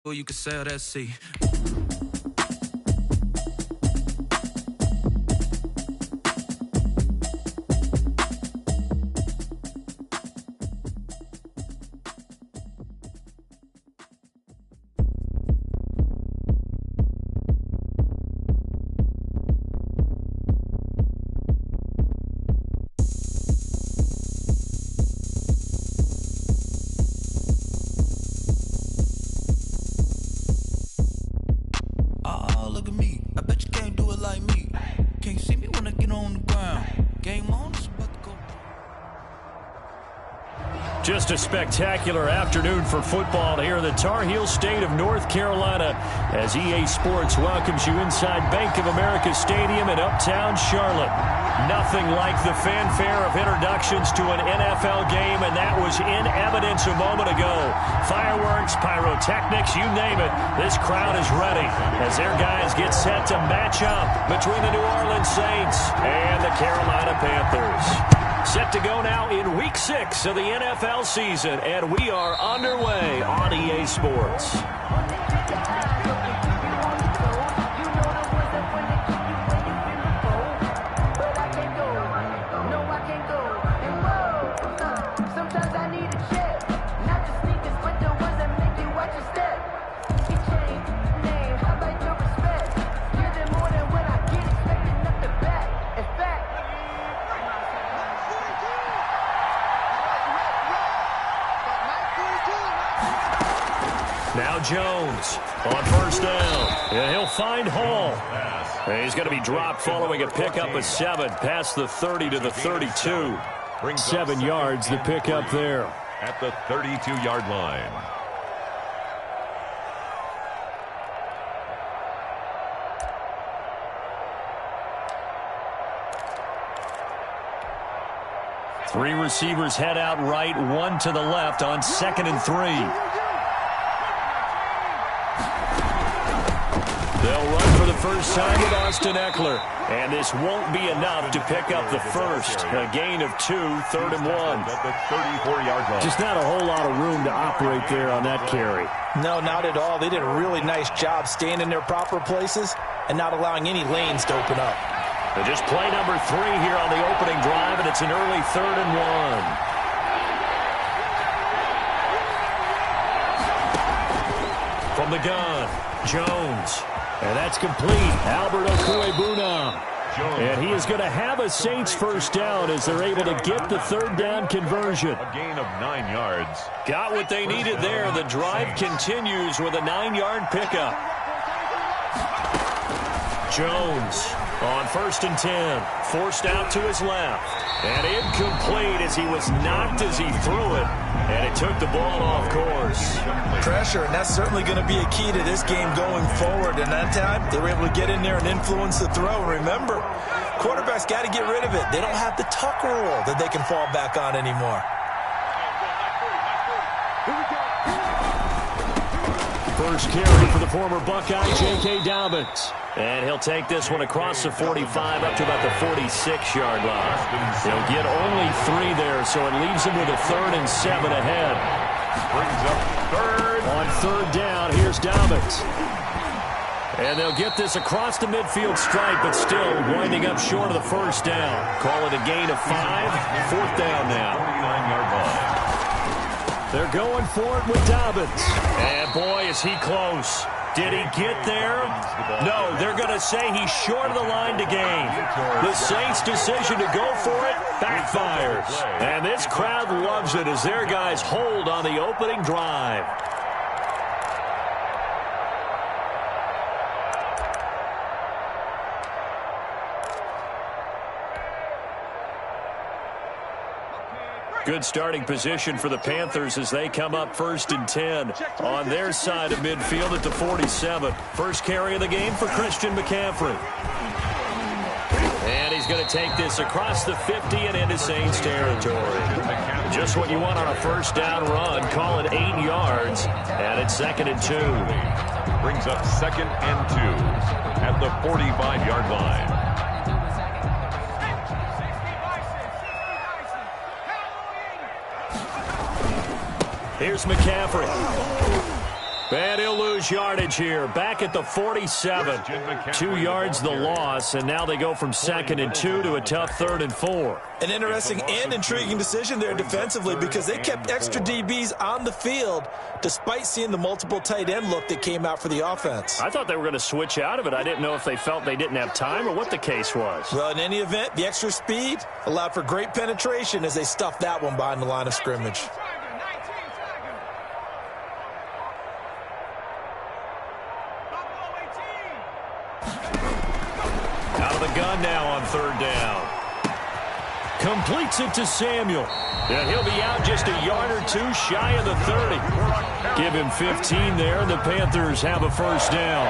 Or you could sail that sea. Just a spectacular afternoon for football here in the Tar Heel state of North Carolina as EA Sports welcomes you inside Bank of America Stadium in uptown Charlotte. Nothing like the fanfare of introductions to an NFL game, and that was in evidence a moment ago. Fireworks, pyrotechnics, you name it. This crowd is ready as their guys get set to match up between the New Orleans Saints and the Carolina Panthers. Set to go now in Week 6 of the NFL season, and we are underway on EA Sports. Now Jones on first down. And he'll find Hall. And he's going to be dropped following a pickup of 7 past the 30 to the 32. 7 yards, the pickup there. At the 32-yard line. Three receivers head out right, one to the left on 2nd and 3. They'll run for the first time with Austin Eckler. And this won't be enough to pick up the first. A gain of 2, 3rd and 1. At the 34-yard line. Just not a whole lot of room to operate there on that carry. No, not at all. They did a really nice job staying in their proper places and not allowing any lanes to open up. And just play number 3 here on the opening drive, and it's an early 3rd and 1. From the gun, Jones. And that's complete. Albert Okwuegbunam. And he is going to have a Saints first down as they're able to get the 3rd down conversion. A gain of 9 yards. Got what they needed there. The drive continues with a 9-yard pickup. Jones on 1st and 10. Forced out to his left. And incomplete as he was knocked as he threw it. And it took the ball off course. Pressure, and that's certainly going to be a key to this game going forward. And that time, they were able to get in there and influence the throw. Remember, quarterbacks got to get rid of it. They don't have the tuck rule that they can fall back on anymore. First carry for the former Buckeye, J.K. Dobbins. And he'll take this one across the 45 up to about the 46-yard line. He'll get only 3 there, so it leaves him with a 3rd and 7 ahead. Brings up 3rd. On 3rd down, here's Dobbins. And they'll get this across the midfield stripe, but still winding up short of the first down. Call it a gain of 5. 4th down now. 49-yard line. They're going for it with Dobbins. And boy, is he close. Did he get there? No, they're going to say he's short of the line to gain. The Saints' decision to go for it backfires. And this crowd loves it as their guys hold on the opening drive. Good starting position for the Panthers as they come up 1st and 10 on their side of midfield at the 47. First carry of the game for Christian McCaffrey. And he's going to take this across the 50 and into Saints territory. Just what you want on a first down run. Call it 8 yards. And it's 2nd and 2. Brings up 2nd and 2 at the 45-yard line. Here's McCaffrey. And he'll lose yardage here. Back at the 47. 2 yards the loss, and now they go from 2nd and 2 to a tough 3rd and 4. An interesting and intriguing decision there defensively because they kept extra DBs on the field despite seeing the multiple tight end look that came out for the offense. I thought they were going to switch out of it. I didn't know if they felt they didn't have time or what the case was. Well, in any event, the extra speed allowed for great penetration as they stuffed that one behind the line of scrimmage. Out of the gun now on 3rd down. Completes it to Samuel. And he'll be out just a yard or 2 shy of the 30. Give him 15 there, and the Panthers have a 1st down.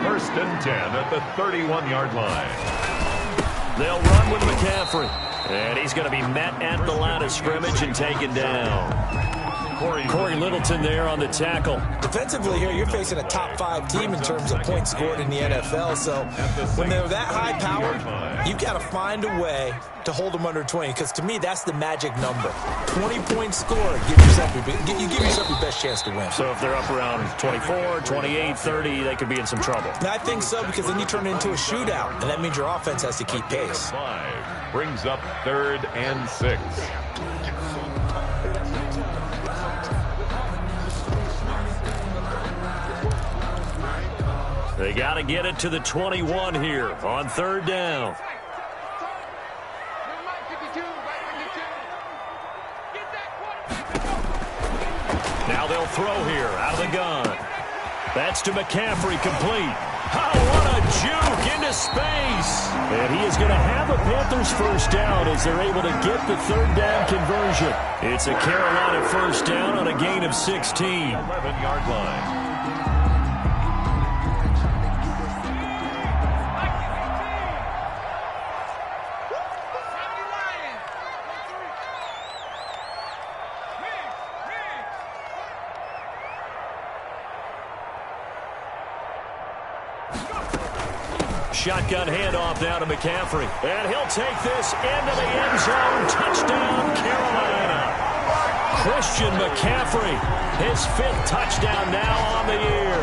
1st and 10 at the 31-yard line. They'll run with McCaffrey. And he's going to be met at the line of scrimmage and taken down. Corey Littleton there on the tackle. Defensively here, you're facing a top 5 team in terms of points scored in the NFL. So when they're that high powered, you've got to find a way to hold them under 20. Because to me, that's the magic number. 20 points scored, you give yourself your best chance to win. So if they're up around 24, 28, 30, they could be in some trouble. And I think so, because then you turn it into a shootout, and that means your offense has to keep pace. 5 brings up 3rd and 6. They got to get it to the 21 here on 3rd down. Now they'll throw here out of the gun. That's to McCaffrey, complete. Oh, what a juke into space. And he is going to have a Panthers 1st down as they're able to get the 3rd down conversion. It's a Carolina 1st down on a gain of 16. 11-yard line. Shotgun handoff now to McCaffrey. And he'll take this into the end zone. Touchdown, Carolina. Christian McCaffrey, his 5th touchdown now on the year.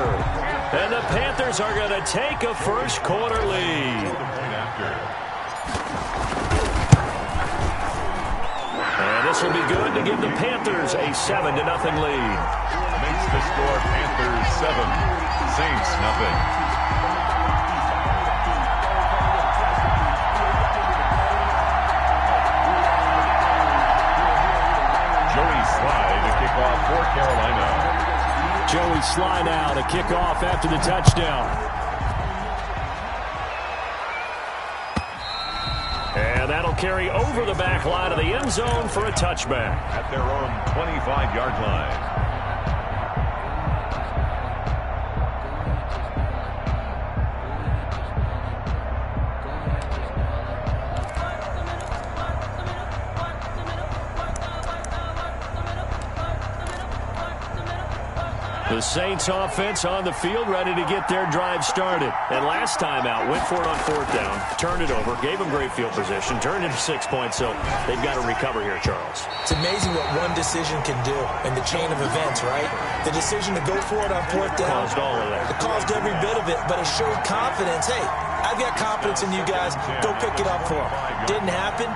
And the Panthers are going to take a first quarter lead. And this will be good to give the Panthers a 7-0 lead. Makes the score Panthers 7, Saints nothing. For Carolina. Joey Sly now to kick off after the touchdown. And that'll carry over the back line of the end zone for a touchback. At their own 25-yard line. The Saints offense on the field, ready to get their drive started. And last time out, went for it on 4th down, turned it over, gave them great field position, turned it 6 points, so they've got to recover here, Charles. It's amazing what one decision can do in the chain of events, right? The decision to go for it on 4th down. Caused all of that. It caused every bit of it, but it showed confidence. Hey, I've got confidence in you guys. Go pick it up for them. Didn't happen.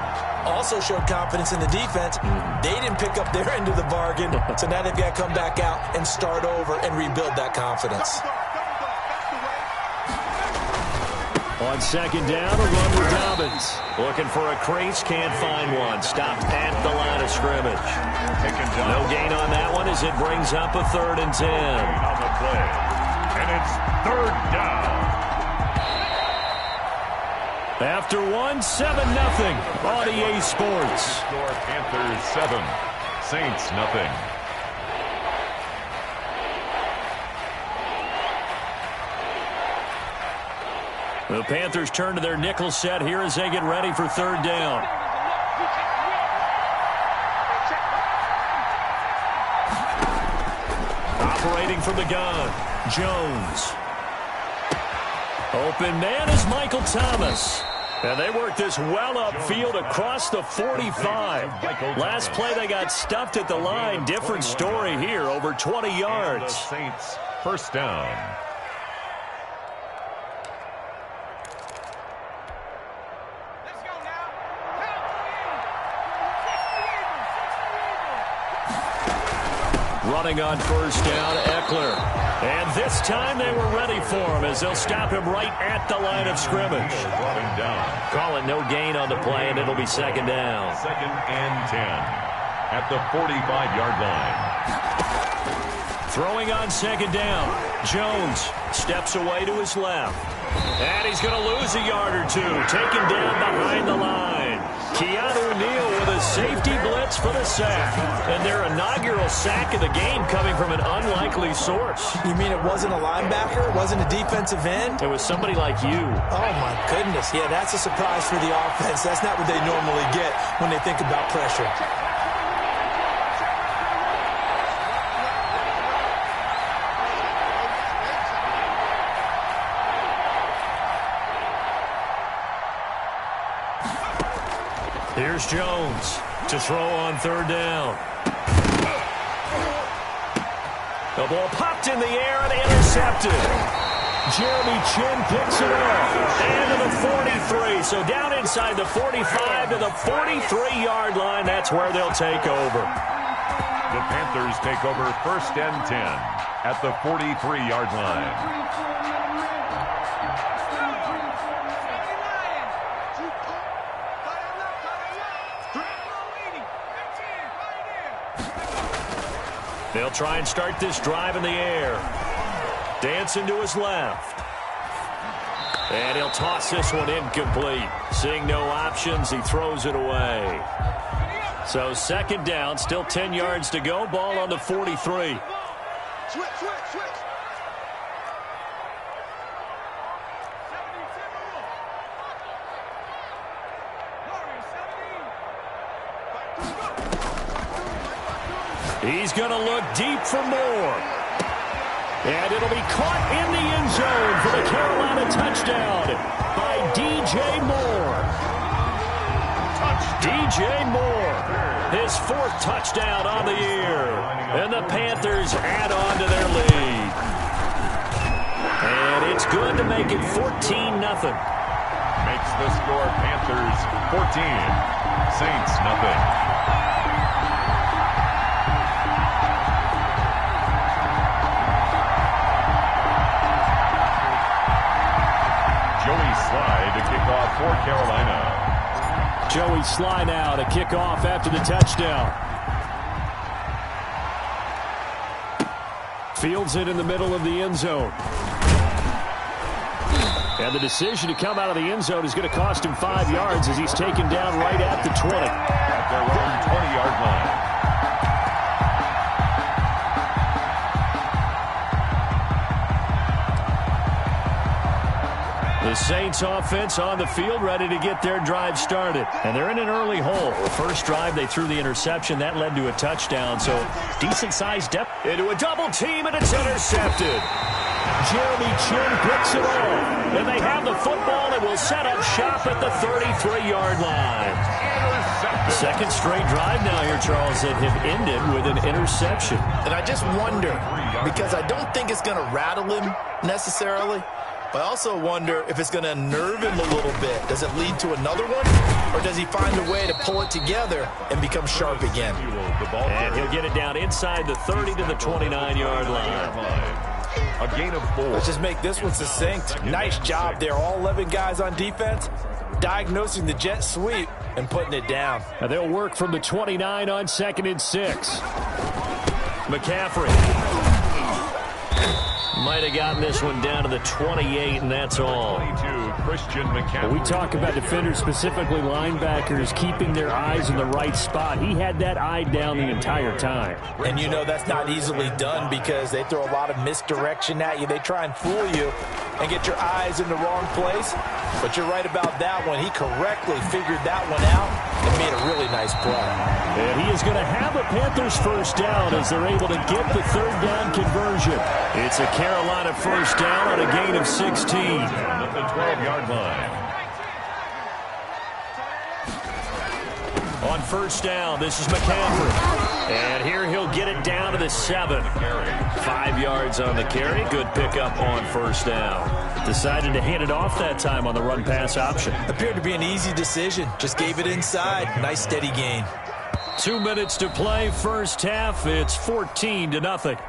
Also showed confidence in the defense. They didn't pick up their end of the bargain, so now they've got to come back out and start over and rebuild that confidence. On 2nd down, a run with Dobbins. Looking for a crease, can't find one. Stopped at the line of scrimmage. No gain on that one as it brings up a 3rd and 10. On the play. And it's 3rd down. After 1, 7-0 on EA Sports. Score Panthers 7, Saints nothing. The Panthers turn to their nickel set here as they get ready for 3rd down. Operating from the gun, Jones. Open man is Michael Thomas. And they worked this well upfield across the 45. Last play they got stuffed at the line. Different story here, over 20 yards. And the Saints first down. Running on first down, Eckler. And this time they were ready for him as they'll stop him right at the line of scrimmage. Call it no gain on the play, and it'll be second down. Second and 10 at the 45-yard line. Throwing on second down. Jones steps away to his left. And he's going to lose a yard or two. Taken down behind the line. Keanu Neal with a safety blitz for the sack. And their inaugural sack of the game coming from an unlikely source. You mean it wasn't a linebacker? It wasn't a defensive end? It was somebody like you. Oh, my goodness. Yeah, that's a surprise for the offense. That's not what they normally get when they think about pressure. Here's Jones to throw on third down. The ball popped in the air and intercepted. Jeremy Chin picks it up. And to the 43. So down inside the 45 to the 43-yard line. That's where they'll take over. The Panthers take over first and 10 at the 43-yard line. They'll try and start this drive in the air. Dancing to his left. And he'll toss this one incomplete. Seeing no options, he throws it away. So second down, still 10 yards to go. Ball on the 43. Switch. He's going to look deep for more. And it'll be caught in the end zone for the Carolina touchdown by DJ Moore. DJ Moore, his fourth touchdown on the year. And the Panthers add on to their lead. And it's good to make it 14-0. Makes the score Panthers 14, Saints nothing. For Carolina. Joey Sly now to kick off after the touchdown. Fields it in the middle of the end zone. And the decision to come out of the end zone is going to cost him 5 yards as he's taken down right at the 20. At their own 20-yard line. The Saints offense on the field ready to get their drive started. And they're in an early hole. The first drive they threw the interception. That led to a touchdown. So decent-sized depth into a double team, and it's intercepted. Jeremy Chin picks it off. And they have the football and will set up shop at the 33-yard line. Second straight drive now here, Charles, that have ended with an interception. And I just wonder, because I don't think it's going to rattle him necessarily, but I also wonder if it's going to unnerve him a little bit. Does it lead to another one? Or does he find a way to pull it together and become sharp again? And he'll get it down inside the 30 to the 29-yard line. A gain of 4. Let's just make this one succinct. Nice job there. All 11 guys on defense diagnosing the jet sweep and putting it down. And they'll work from the 29 on 2nd and 6. McCaffrey. Might have gotten this one down to the 28, and that's all. 22, Christian McCaffrey. We talk about defenders, specifically linebackers, keeping their eyes in the right spot. He had that eye down the entire time. And you know that's not easily done because they throw a lot of misdirection at you. They try and fool you and get your eyes in the wrong place. But you're right about that one. He correctly figured that one out and made a really nice play. And he is going to have a Panthers first down as they're able to get the third down conversion. It's a Carolina first down on a gain of 16. At the 12-yard line. On first down, this is McCaffrey. And here he'll get it down to the 7. 5 yards on the carry. Good pickup on first down. Decided to hand it off that time on the run-pass option. Appeared to be an easy decision. Just gave it inside. Nice steady gain. 2 minutes to play, first half. It's 14-0.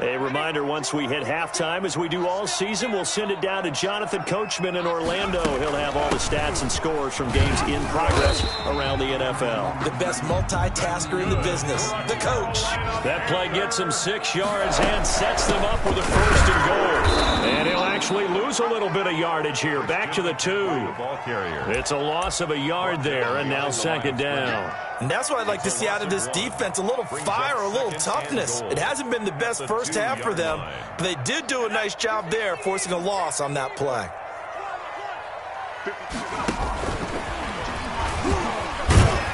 A reminder, once we hit halftime, as we do all season, we'll send it down to Jonathan Coachman in Orlando. He'll have all the stats and scores from games in progress around the NFL. The best multitasker in the business, the coach. That play gets him 6 yards and sets them up with a first and goal. And he'll actually lose a little bit of yardage here. Back to the 2. It's a loss of a yard there, and now second down. And that's what I'd like to see out of this defense, a little fire, a little toughness. It hasn't been the best first half for them, but they did do a nice job there, forcing a loss on that play.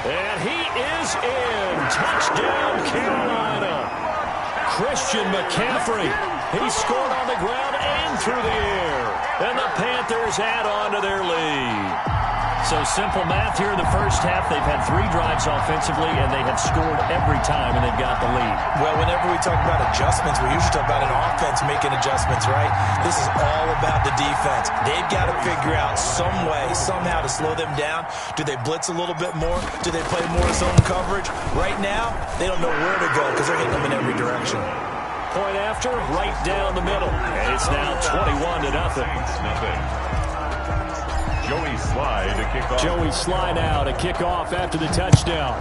And he is in. Touchdown, Carolina. Christian McCaffrey. He scored on the ground and through the air. And the Panthers add on to their lead. So simple math here in the first half. They've had 3 drives offensively, and they have scored every time, and they've got the lead. Well, whenever we talk about adjustments, we usually talk about an offense making adjustments, right? This is all about the defense. They've got to figure out some way, somehow to slow them down. Do they blitz a little bit more? Do they play more zone coverage? Right now, they don't know where to go because they're hitting them in every direction. Point after, right down the middle. And it's now 21-0. Joey Sly to kick off. Joey Sly now to kick off after the touchdown.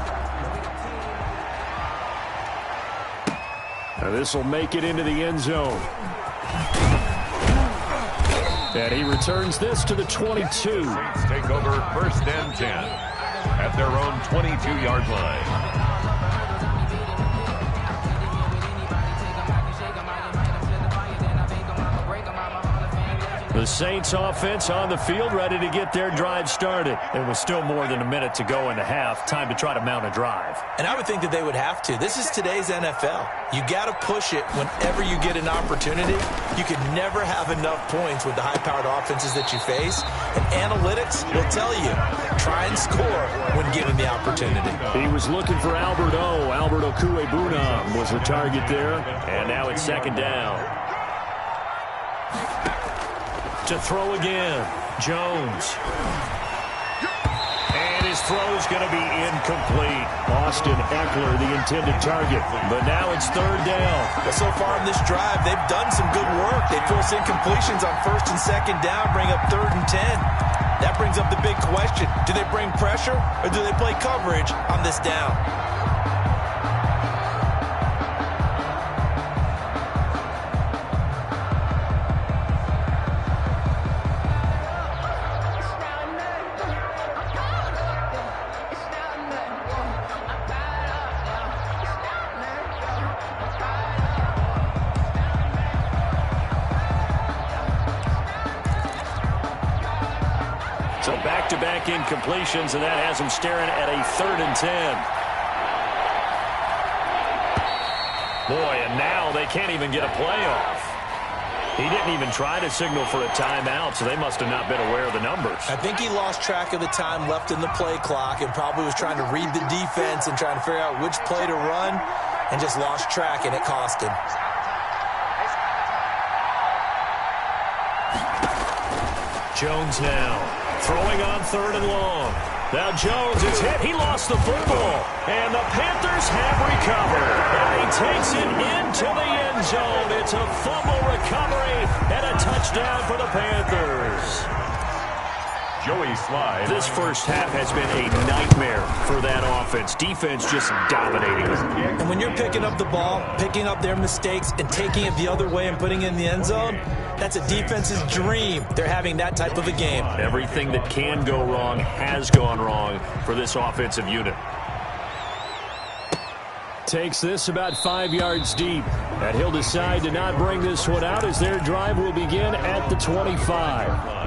Now this will make it into the end zone. And he returns this to the 22. Saints take over first and 10 at their own 22-yard line. The Saints offense on the field, ready to get their drive started. There was still more than a minute to go in the half. Time to try to mount a drive. And I would think that they would have to. This is today's NFL. You got to push it whenever you get an opportunity. You can never have enough points with the high-powered offenses that you face. And analytics will tell you, try and score when given the opportunity. He was looking for Albert Okuebuna was the target there. And now it's second down. To throw again, Jones. And his throw's going to be incomplete. Austin Eckler, the intended target. But now it's third down. But so far in this drive, they've done some good work. They force incompletions on first and second down, bring up 3rd and 10. That brings up the big question. Do they bring pressure or do they play coverage on this down? So back-to-back incompletions, and that has him staring at a 3rd and 10. Boy, and now they can't even get a playoff. He didn't even try to signal for a timeout, so they must have not been aware of the numbers. I think he lost track of the time left in the play clock and probably was trying to read the defense and trying to figure out which play to run and just lost track, and it cost him. Jones now. Throwing on 3rd and long. Now Jones is hit. He lost the football. And the Panthers have recovered. And he takes it into the end zone. It's a fumble recovery and a touchdown for the Panthers. Joey Sly. This first half has been a nightmare for that offense. Defense just dominating them. And when you're picking up the ball, picking up their mistakes, and taking it the other way and putting it in the end zone, that's a defense's dream. They're having that type of a game. Everything that can go wrong has gone wrong for this offensive unit. Takes this about 5 yards deep. And he'll decide to not bring this one out as their drive will begin at the 25.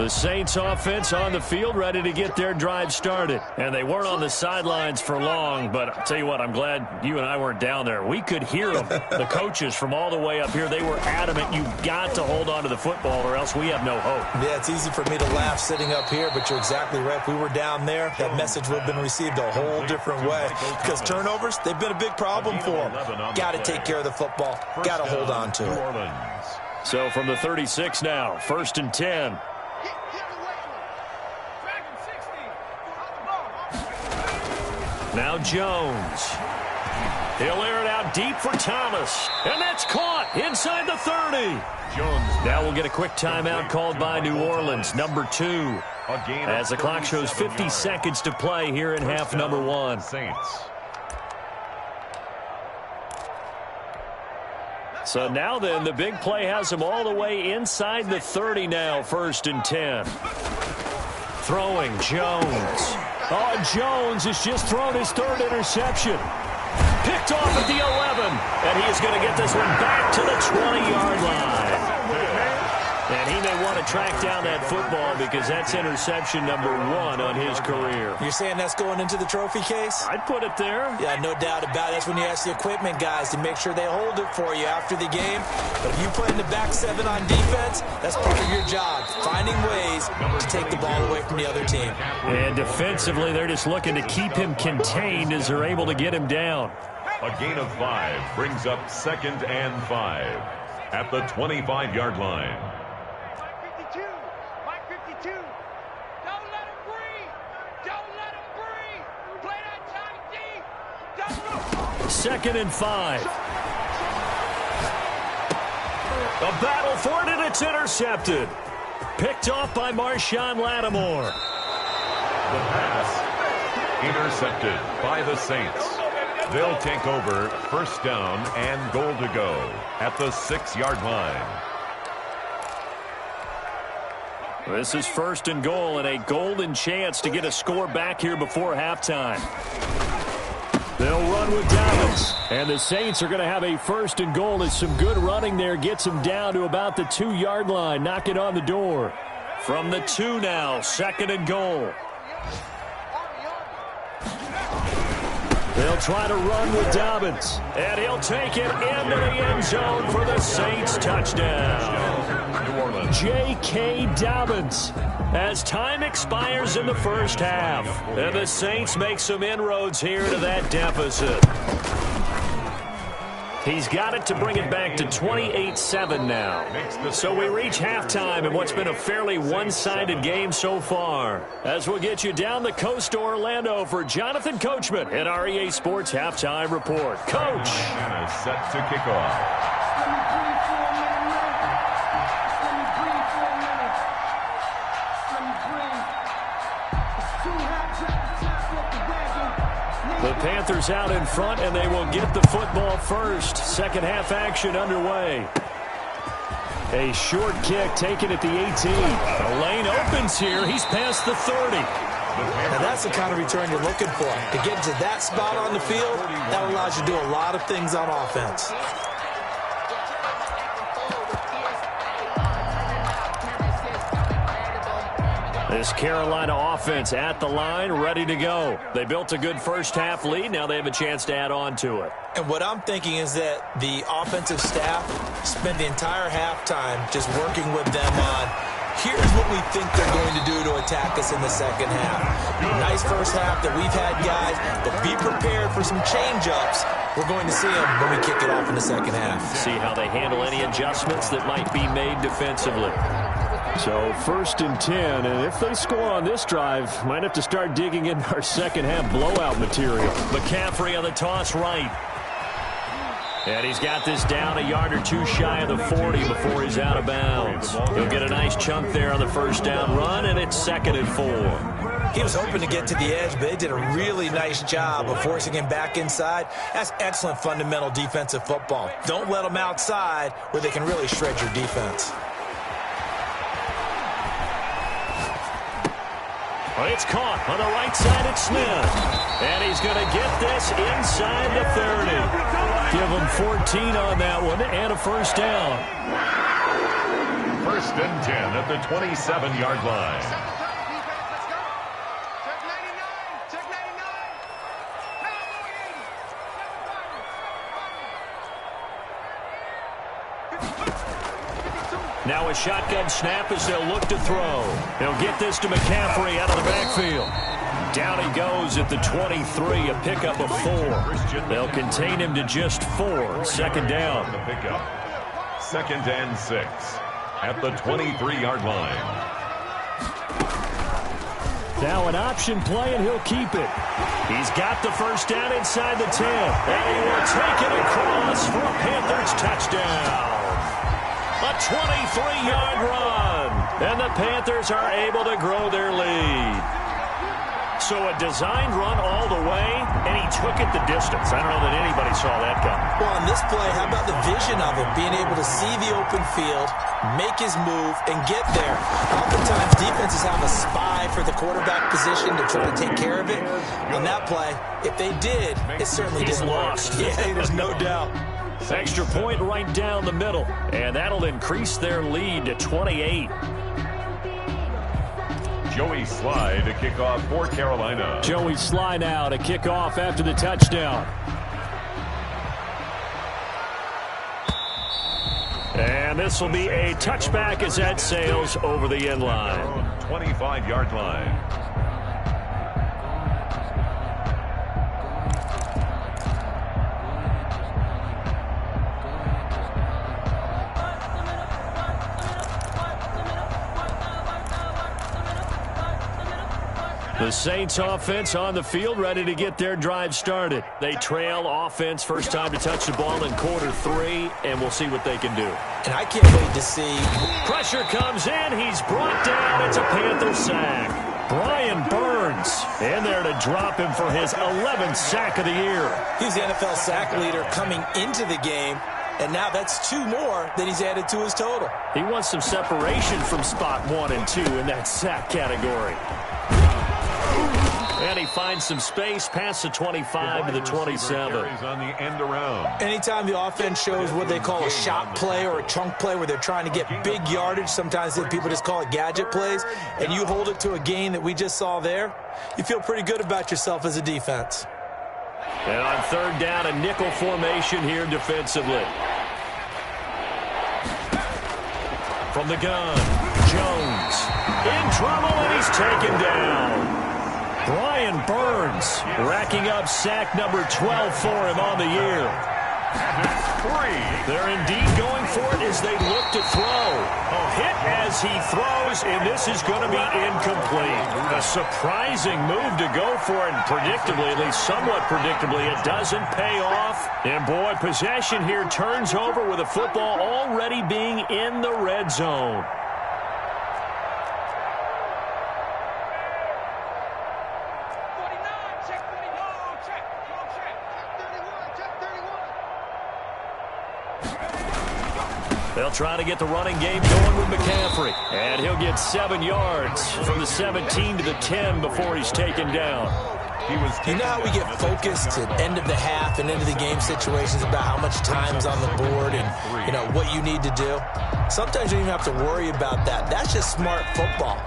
The Saints offense on the field, ready to get their drive started. And they weren't on the sidelines for long, but I'll tell you what, I'm glad you and I weren't down there. We could hear them, the coaches from all the way up here. They were adamant, you've got to hold on to the football or else we have no hope. Yeah, it's easy for me to laugh sitting up here, but you're exactly right. If we were down there, that message would have been received a whole different way. Because turnovers, they've been a big problem for them. Got to take care of the football. Got to hold on to it. So from the 36 now, 1st and 10. Now Jones. He'll air it out deep for Thomas. And that's caught inside the 30. Jones. Now we'll get a quick timeout called by New Orleans, number 2. As the clock shows 50 seconds to play here in half number 1. Saints. So now then, the big play has him all the way inside the 30 now, 1st and 10. Throwing, Jones. Oh, Jones has just thrown his 3rd interception. Picked off at the 11, and he is going to get this one back to the 20-yard line. And he may want to track down that football because that's interception number 1 on his career. You're saying that's going into the trophy case? I'd put it there. Yeah, no doubt about it. That's when you ask the equipment guys to make sure they hold it for you after the game. But if you play in the back 7 on defense, that's part of your job, finding ways to take the ball away from the other team. And defensively, they're just looking to keep him contained as they're able to get him down. A gain of 5 brings up 2nd and 5 at the 25-yard line. 2nd and 5. A battle for it, and it's intercepted. Picked off by Marshawn Lattimore. The pass intercepted by the Saints. They'll take over 1st down and goal to go at the 6-yard line. This is 1st and goal and a golden chance to get a score back here before halftime. They'll run with Dallas. And the Saints are going to have a 1st and goal as some good running there gets them down to about the 2-yard line. Knock it on the door. From the 2 now, 2nd and goal. They'll try to run with Dobbins. And he'll take it into the end zone for the Saints touchdown. New Orleans. J.K. Dobbins. As time expires in the 1st half. And the Saints make some inroads here to that deficit. He's got it to bring it back to 28-7 now. So we reach halftime in what's been a fairly one-sided game so far. As we'll get you down the coast to Orlando for Jonathan Coachman at our EA Sports Halftime Report. Coach. And is set to kick off. The Panthers out in front, and they will get the football first. 2nd half action underway. A short kick taken at the 18. The lane opens here. He's past the 30. Now that's the kind of return you're looking for. To get to that spot on the field, that allows you to do a lot of things on offense. This Carolina offense at the line, ready to go. They built a good 1st half lead. Now they have a chance to add on to it. And what I'm thinking is that the offensive staff spent the entire halftime just working with them on, here's what we think they're going to do to attack us in the 2nd half. Nice 1st half that we've had, guys, but be prepared for some change-ups. We're going to see them when we kick it off in the 2nd half. See how they handle any adjustments that might be made defensively. So 1st and 10, and if they score on this drive, might have to start digging in our 2nd half blowout material. McCaffrey on the toss right. And he's got this down a yard or 2 shy of the 40 before he's out of bounds. He'll get a nice chunk there on the 1st down run, and it's 2nd and 4. He was hoping to get to the edge, but they did a really nice job of forcing him back inside. That's excellent fundamental defensive football. Don't let them outside where they can really shred your defense. It's caught on the right side at Smith. And he's going to get this inside the 30. Give him 14 on that one and a 1st down. First and 10 at the 27-yard line. Now a shotgun snap as they'll look to throw. They'll get this to McCaffrey out of the backfield. Down he goes at the 23, a pickup of 4. They'll contain him to just 4. Second down. The pickup. Second and 6 at the 23-yard line. Now an option play, and he'll keep it. He's got the first down inside the 10. And he will take it across for a Panthers touchdown. A 23-yard run. And the Panthers are able to grow their lead. So a designed run all the way, and he took it the distance. I don't know that anybody saw that coming. Well, on this play, how about the vision of him, being able to see the open field, make his move, and get there. Oftentimes, defenses have a spy for the quarterback position to try to take care of it. On that play, if they did, it certainly didn't work. Yeah, there's no doubt. Extra point right down the middle, and that'll increase their lead to 28. Joey Sly to kick off for Carolina. Joey Sly now to kick off after the touchdown. And this will be a touchback as that sails over the end line. 25-yard line. The Saints offense on the field, ready to get their drive started. They trail offense, first time to touch the ball in quarter 3, and we'll see what they can do. And I can't wait to see. Pressure comes in. He's brought down. It's a Panther sack. Brian Burns in there to drop him for his 11th sack of the year. He's the NFL sack leader coming into the game, and now that's 2 more that he's added to his total. He wants some separation from spot 1 and 2 in that sack category. And he finds some space past the 25 to the 27. On the end around. Anytime the offense shows what they call a shot play or a chunk play where they're trying to get big yardage, sometimes people just call it gadget plays, and you hold it to a gain that we just saw there, you feel pretty good about yourself as a defense. And on third down, a nickel formation here defensively. From the gun, Jones in trouble, and he's taken down. Brian Burns racking up sack number 12 for him on the year. They're indeed going for it as they look to throw. A hit as he throws, and this is going to be incomplete. A surprising move to go for it, and predictably, at least somewhat predictably, it doesn't pay off. And boy, possession here turns over with the football already being in the red zone. They'll try to get the running game going with McCaffrey. And he'll get 7 yards from the 17 to the 10 before he's taken down. You know how we get focused at end of the half and end of the game situations about how much time's on the board and, what you need to do? Sometimes you don't even have to worry about that. That's just smart football.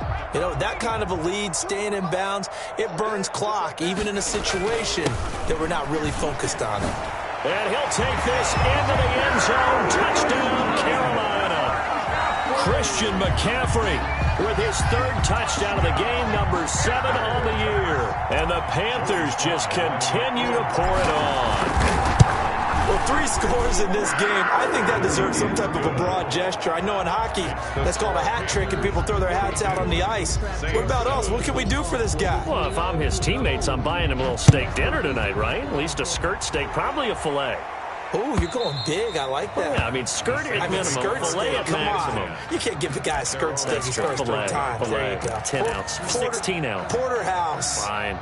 That kind of a lead, staying in bounds, it burns clock, even in a situation that we're not really focused on it. And he'll take this into the end zone. Touchdown, Carolina. Christian McCaffrey with his 3rd touchdown of the game, number 7 on the year. And the Panthers just continue to pour it on. Well, 3 scores in this game. I think that deserves some type of a broad gesture. I know in hockey, that's called a hat trick, and people throw their hats out on the ice. What about us? What can we do for this guy? Well, if I'm his teammates, I'm buying him a little steak dinner tonight, right? At least a skirt steak, probably a filet. Oh, you're going big. I like that. Yeah, I mean, skirt at minimum, skirt filet steak, at come maximum. On. You can't give the guy a skirt steak. He scores 3 times. Filet. There you go. 10 ounce, 16 ounce. Porterhouse. Fine.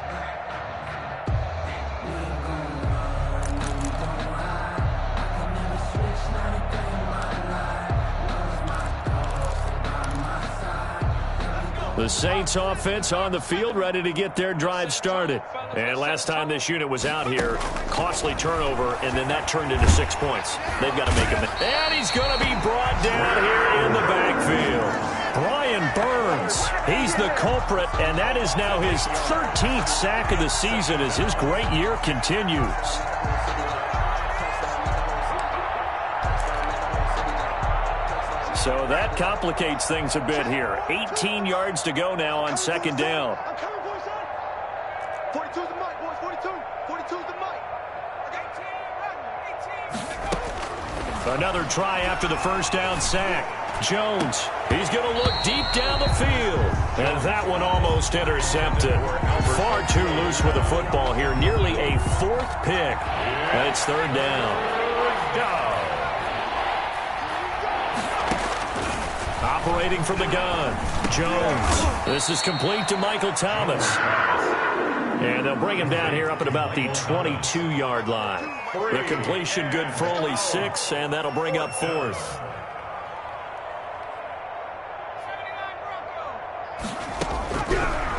The Saints offense on the field, ready to get their drive started. And last time this unit was out here, costly turnover, and then that turned into 6 points. They've got to make it. And he's going to be brought down here in the backfield. Brian Burns, he's the culprit, and that is now his 13th sack of the season as his great year continues. So that complicates things a bit here. 18 yards to go now on second down. 42's the mic, boys. 42. 42's the mic. 18. Another try after the first down sack. Jones, he's going to look deep down the field. And that one almost intercepted. Far too loose with the football here. Nearly a fourth pick. And it's third down. Operating from the gun, Jones. This is complete to Michael Thomas. And they'll bring him down here up at about the 22-yard line. The completion good for only 6, and that'll bring up fourth.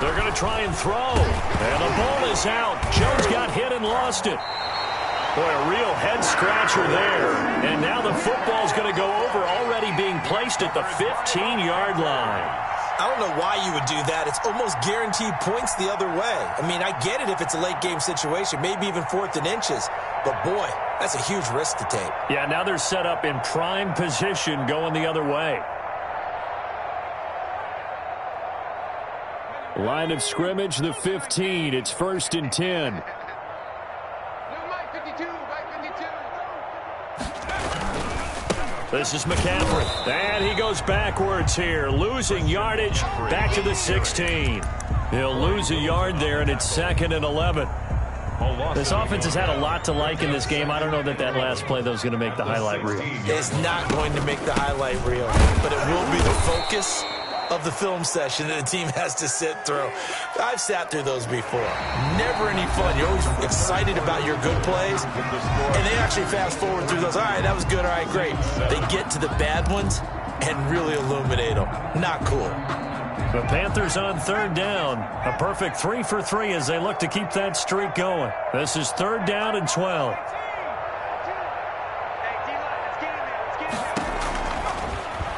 They're going to try and throw. And the ball is out. Jones got hit and lost it. Boy, a real head-scratcher there. And now the football's going to go over, already being placed at the 15-yard line. I don't know why you would do that. It's almost guaranteed points the other way. I mean, I get it if it's a late-game situation, maybe even 4th and inches. But, boy, that's a huge risk to take. Yeah, now they're set up in prime position going the other way. Line of scrimmage, the 15. It's 1st and 10. This is McCaffrey. And he goes backwards here, losing yardage back to the 16. He'll lose a yard there, and it's 2nd and 11. This offense has had a lot to like in this game. I don't know that last play, though, is going to make the highlight reel. It's not going to make the highlight reel, but it will be the focus of the film session that the team has to sit through. I've sat through those before. Never any fun. You're always excited about your good plays, and they actually fast forward through those. All right, that was good. All right, great. They get to the bad ones and really illuminate them. Not cool. The Panthers on third down. A perfect 3 for 3 as they look to keep that streak going. This is 3rd down and 12.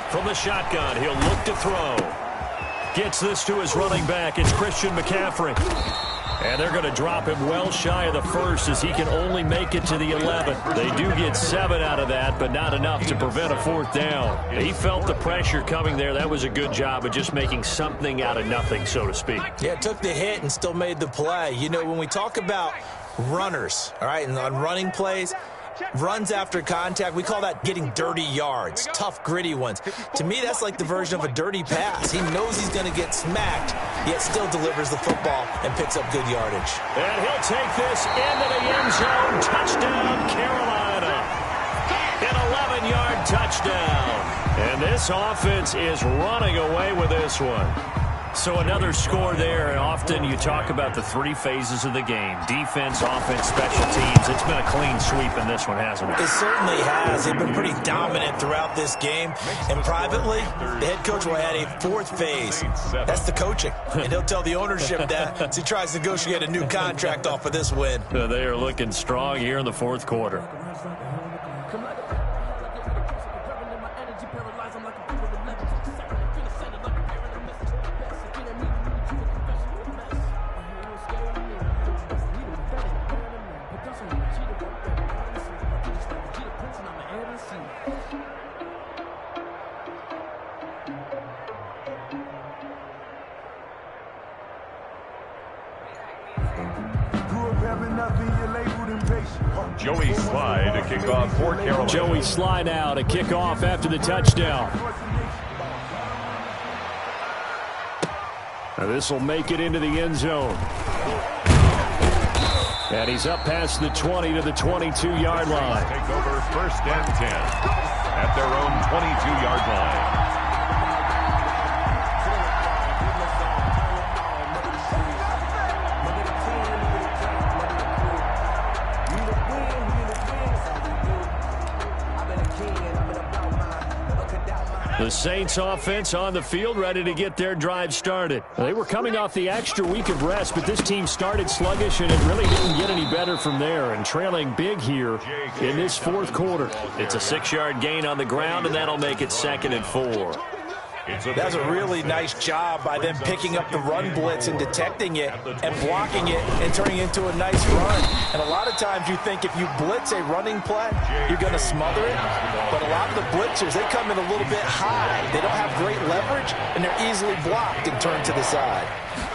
From the shotgun, he'll look to throw. Gets this to his running back. It's Christian McCaffrey. And they're going to drop him well shy of the first as he can only make it to the 11. They do get 7 out of that, but not enough to prevent a 4th down. He felt the pressure coming there. That was a good job of just making something out of nothing, so to speak. Yeah, took the hit and still made the play. You know, when we talk about runners, all right, and on running plays, runs after contact, we call that getting dirty yards, tough, gritty ones. To me, that's like the version of a dirty pass. He knows he's going to get smacked, yet still delivers the football and picks up good yardage. And he'll take this into the end zone. Touchdown, Carolina. An 11-yard touchdown. And this offense is running away with this one. So another score there, and often you talk about the 3 phases of the game. Defense, offense, special teams. It's been a clean sweep in this one, hasn't it? It certainly has. They've been pretty dominant throughout this game. And privately, the head coach will add a 4th phase. That's the coaching. And he'll tell the ownership that as he tries to negotiate a new contract off of this win. They are looking strong here in the 4th quarter. Joey Slye to kick off for Carolina. Joey Slye now to kick off after the touchdown. Now this will make it into the end zone. And he's up past the 20 to the 22-yard line. Take over 1st and 10 at their own 22-yard line. The Saints offense on the field, ready to get their drive started. They were coming off the extra week of rest, but this team started sluggish, and it really didn't get any better from there, and trailing big here in this fourth quarter. It's a 6-yard gain on the ground, and that'll make it 2nd and 4. That's a really nice job by them picking up the run blitz and detecting it and blocking it and turning it into a nice run. And a lot of times you think if you blitz a running play, you're going to smother it. But a lot of the blitzers, they come in a little bit high. They don't have great leverage, and they're easily blocked and turned to the side.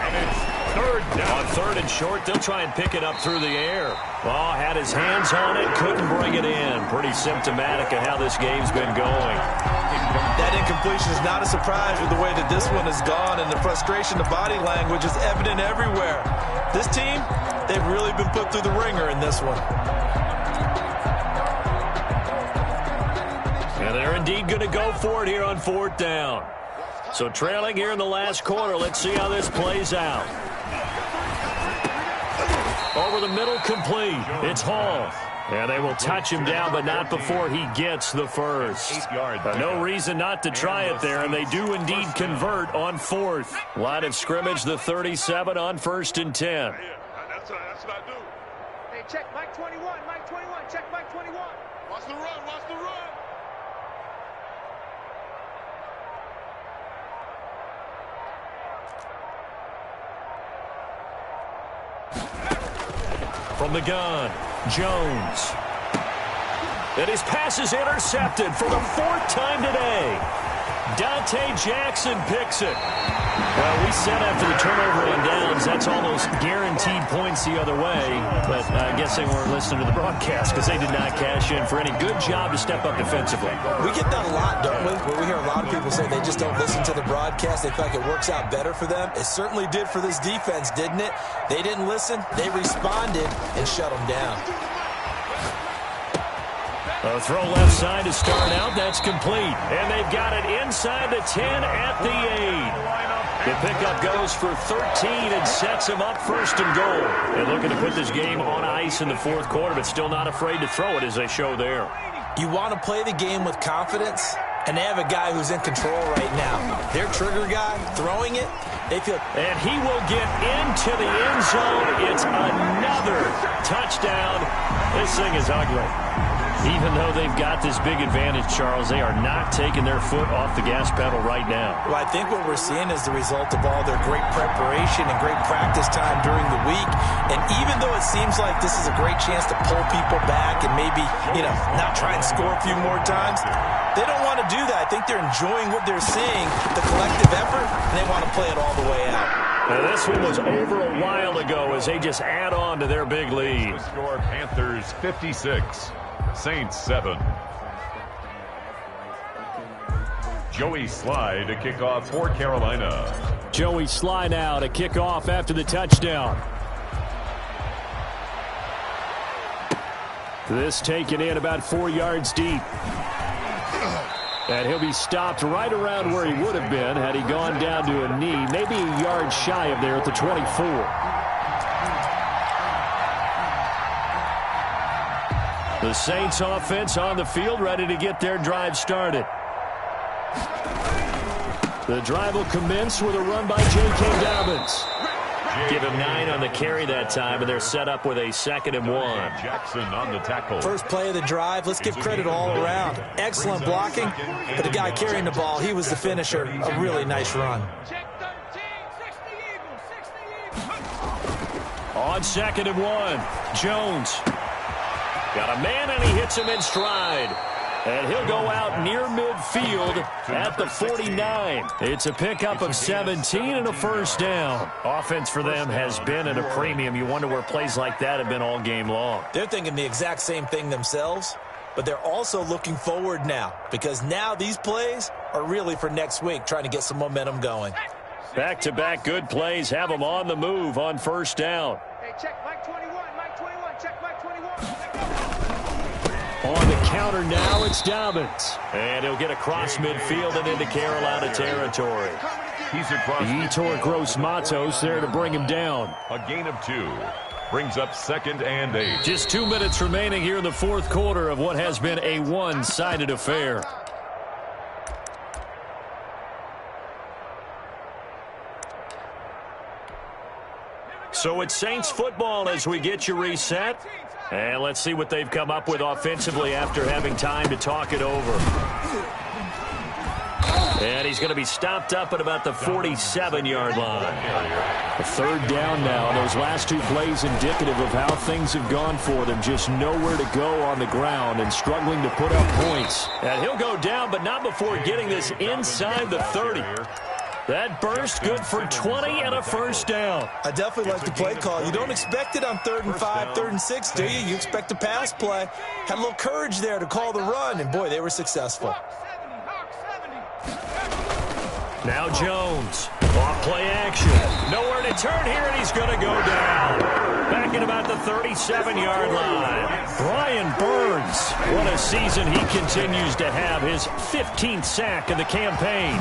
And it's 3rd down. On 3rd and short, they'll try and pick it up through the air. Oh, had his hands on it, couldn't bring it in. Pretty symptomatic of how this game's been going. That incompletion is not a surprise with the way that this one has gone, and the frustration, the body language is evident everywhere. This team, they've really been put through the ringer in this one. And they're indeed going to go for it here on 4th down. So trailing here in the last quarter, let's see how this plays out. Over the middle, complete. It's Hall. And they will touch him down, but not before he gets the first. No reason not to try it there, and they do indeed convert on 4th. Line of scrimmage, the 37 on 1st and 10. Yeah, that's what I do. Hey, check Mike 21, Mike 21, check Mike 21. Watch the run, watch the run. From the gun, Jones. And his pass is intercepted for the 4th time today. Dante Jackson picks it. Well, we said after the turnover on downs, that's almost guaranteed points the other way. But I guess they weren't listening to the broadcast because they did not cash in for any good job to step up defensively. We get that a lot, don't we? Where we hear a lot of people say they just don't listen to the broadcast. They feel like it works out better for them. It certainly did for this defense, didn't it? They didn't listen. They responded and shut them down. A throw left side to start out. That's complete. And they've got it inside the 10 at the 8. The pickup goes for 13 and sets them up 1st and goal. They're looking to put this game on ice in the 4th quarter, but still not afraid to throw it as they show there. You want to play the game with confidence, and they have a guy who's in control right now. Their trigger guy throwing it, they feel. And he will get into the end zone. It's another touchdown. This thing is ugly. Even though they've got this big advantage, Charles, they are not taking their foot off the gas pedal right now. Well, I think what we're seeing is the result of all their great preparation and great practice time during the week. And even though it seems like this is a great chance to pull people back and maybe, not try and score a few more times, they don't want to do that. I think they're enjoying what they're seeing, the collective effort, and they want to play it all the way out. Now, this one was over a while ago as they just add on to their big lead. The score, Panthers 56. Saints 7. Joey Sly to kick off for Carolina. Joey Sly now to kick off after the touchdown. This taken in about 4 yards deep. And he'll be stopped right around where he would have been had he gone down to a knee, maybe a yard shy of there at the 24. The Saints offense on the field, ready to get their drive started. The drive will commence with a run by J.K. Dobbins. Give him 9 on the carry that time, and they're set up with a 2nd and 1. Jackson on the tackle. First play of the drive, let's give credit all around. Excellent blocking, but the guy carrying the ball, he was the finisher. A really nice run. On 2nd and 1, Jones. Got a man, and he hits him in stride. And he'll go out near midfield at the 49. It's a pickup of 17 and a 1st down. Offense for them has been at a premium. You wonder where plays like that have been all game long. They're thinking the exact same thing themselves, but they're also looking forward now because now these plays are really for next week, trying to get some momentum going. Back-to-back good plays have them on the move on 1st down. Hey, check Mike 21, Mike 21, check Mike 21. On the counter now, it's Dobbins. And he'll get across midfield and into Carolina territory. He's across. Yetur Gross-Matos there to bring him down. A gain of 2. Brings up 2nd and 8. Just 2 minutes remaining here in the 4th quarter of what has been a one-sided affair. So it's Saints football as we get you reset. And let's see what they've come up with offensively after having time to talk it over. And he's going to be stopped up at about the 47-yard line. A third down now, and those last two plays indicative of how things have gone for them. Just nowhere to go on the ground and struggling to put up points. And he'll go down, but not before getting this inside the 30. That burst good for 20 and a first down. I definitely like the play call. You don't expect it on 3rd and 5, 3rd and 6, do you? You expect a pass play. Had a little courage there to call the run, and boy, they were successful. Now Jones, off play action. Nowhere to turn here, and he's going to go down. Back at about the 37-yard line. Brian Burns, what a season he continues to have. His 15th sack of the campaign.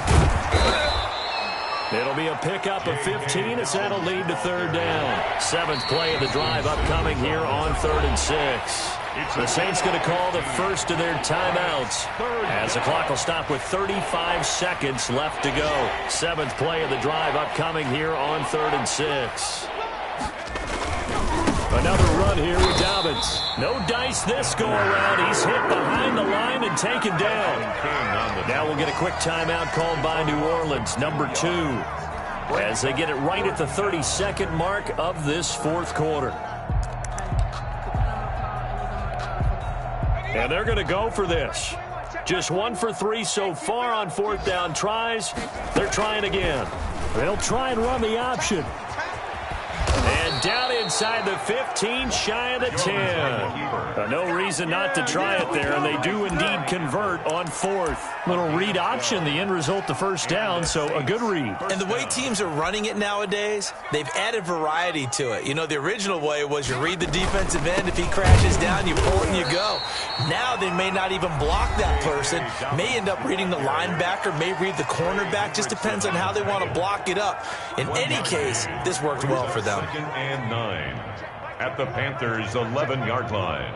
It'll be a pickup of 15 as that'll lead to 3rd down. 7th play of the drive upcoming here on 3rd and 6. The Saints going to call the first of their timeouts as the clock will stop with 35 seconds left to go. 7th play of the drive upcoming here on 3rd and 6. Another run here with Dobbins. No dice this go around. He's hit behind the line and taken down. Now we'll get a quick timeout called by New Orleans, number 2, as they get it right at the 32nd mark of this 4th quarter. And they're going to go for this. Just 1 for 3 so far on 4th down tries. They're trying again. They'll try and run the option. And down inside the 15, shy of the 10. No reason not to try it there, and they do indeed convert on 4th. Little read option, the end result, the first down, so a good read. And the way teams are running it nowadays, they've added variety to it. You know, the original way was you read the defensive end. If he crashes down, you pull it and you go. Now they may not even block that person, may end up reading the linebacker, may read the cornerback. Just depends on how they want to block it up. In any case, this worked well for them. 2nd and 9 at the Panthers' 11-yard line.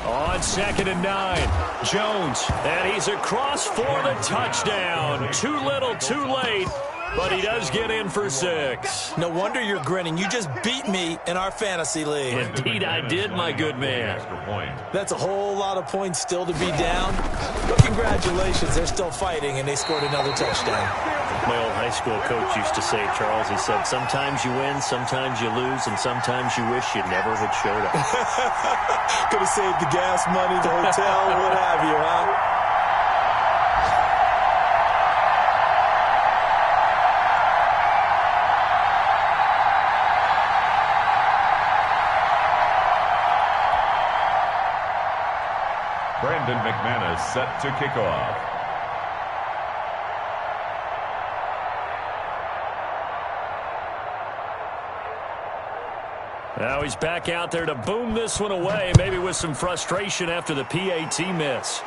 On 2nd and 9, Jones, and he's across for the touchdown. Too little, too late, but he does get in for 6. No wonder you're grinning. You just beat me in our fantasy league. Indeed I did, my good man. That's a whole lot of points still to be down. But congratulations, they're still fighting, and they scored another touchdown. My old high school coach used to say, Charles, he said, sometimes you win, sometimes you lose, and sometimes you wish you never had showed up. Could have saved the gas money, the hotel, what have you, huh? Brandon McManus set to kick off. Now he's back out there to boom this one away, maybe with some frustration after the PAT miss.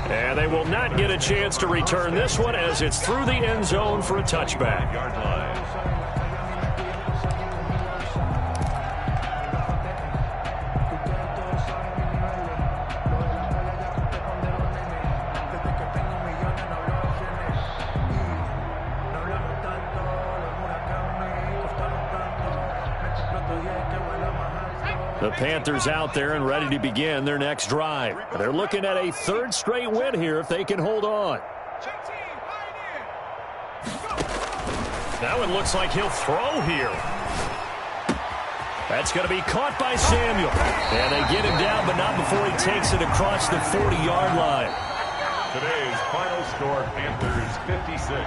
And they will not get a chance to return this one as it's through the end zone for a touchback. Yard line. The Panthers out there and ready to begin their next drive. They're looking at a 3rd straight win here if they can hold on. That one looks like he'll throw here. That's going to be caught by Samuel. And they get him down, but not before he takes it across the 40-yard line. Today's final score, Panthers 56,